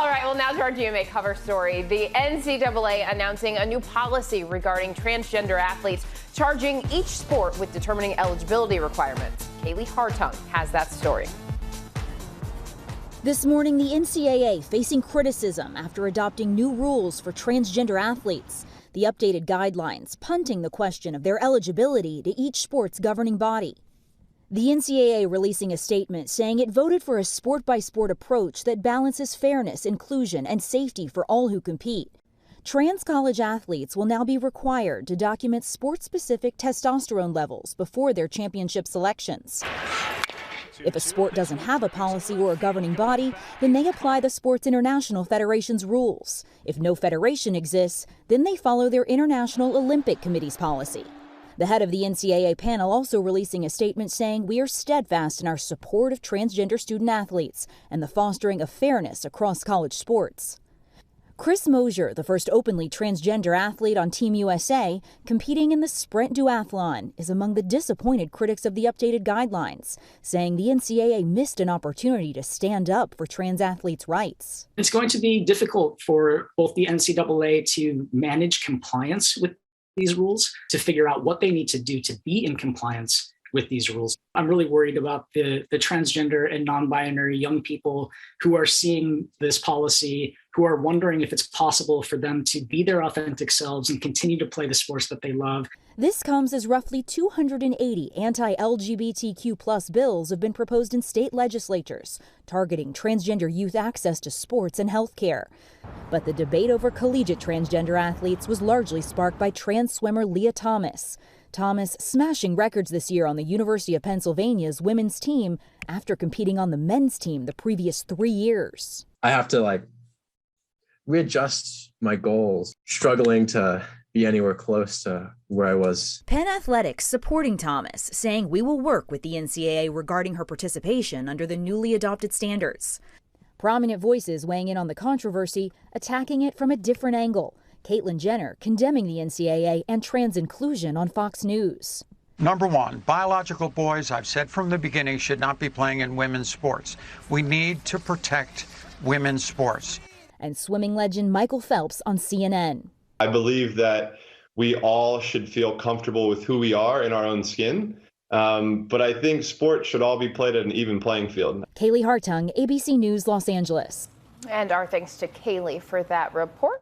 All right, well, now to our GMA cover story. The NCAA announcing a new policy regarding transgender athletes, charging each sport with determining eligibility requirements. Kaylee Hartung has that story. This morning, the NCAA facing criticism after adopting new rules for transgender athletes. The updated guidelines punting the question of their eligibility to each sport's governing body. The NCAA releasing a statement saying it voted for a sport-by-sport approach that balances fairness, inclusion, and safety for all who compete. Trans college athletes will now be required to document sport-specific testosterone levels before their championship selections. If a sport doesn't have a policy or a governing body, then they apply the Sports International Federation's rules. If no federation exists, then they follow their International Olympic Committee's policy. The head of the NCAA panel also releasing a statement saying we are steadfast in our support of transgender student athletes and the fostering of fairness across college sports. Chris Mosier, the first openly transgender athlete on Team USA, competing in the sprint duathlon, is among the disappointed critics of the updated guidelines, saying the NCAA missed an opportunity to stand up for trans athletes' rights. It's going to be difficult for both the NCAA to manage compliance with these rules, to figure out what they need to do to be in compliance with these rules. I'm really worried about the transgender and non-binary young people who are seeing this policy, who are wondering if it's possible for them to be their authentic selves and continue to play the sports that they love. This comes as roughly 280 anti-LGBTQ+ bills have been proposed in state legislatures, targeting transgender youth access to sports and health care. But the debate over collegiate transgender athletes was largely sparked by trans swimmer Leah Thomas. Thomas smashing records this year on the University of Pennsylvania's women's team after competing on the men's team the previous 3 years. I have to readjust my goals, struggling to be anywhere close to where I was. Penn Athletics supporting Thomas, saying we will work with the NCAA regarding her participation under the newly adopted standards. Prominent voices weighing in on the controversy, attacking it from a different angle. Caitlyn Jenner condemning the NCAA and trans inclusion on Fox News. Number one, biological boys, I've said from the beginning, should not be playing in women's sports. We need to protect women's sports. And swimming legend Michael Phelps on CNN. I believe that we all should feel comfortable with who we are in our own skin. But I think sport should all be played at an even playing field. Kaylee Hartung, ABC News, Los Angeles. And our thanks to Kaylee for that report.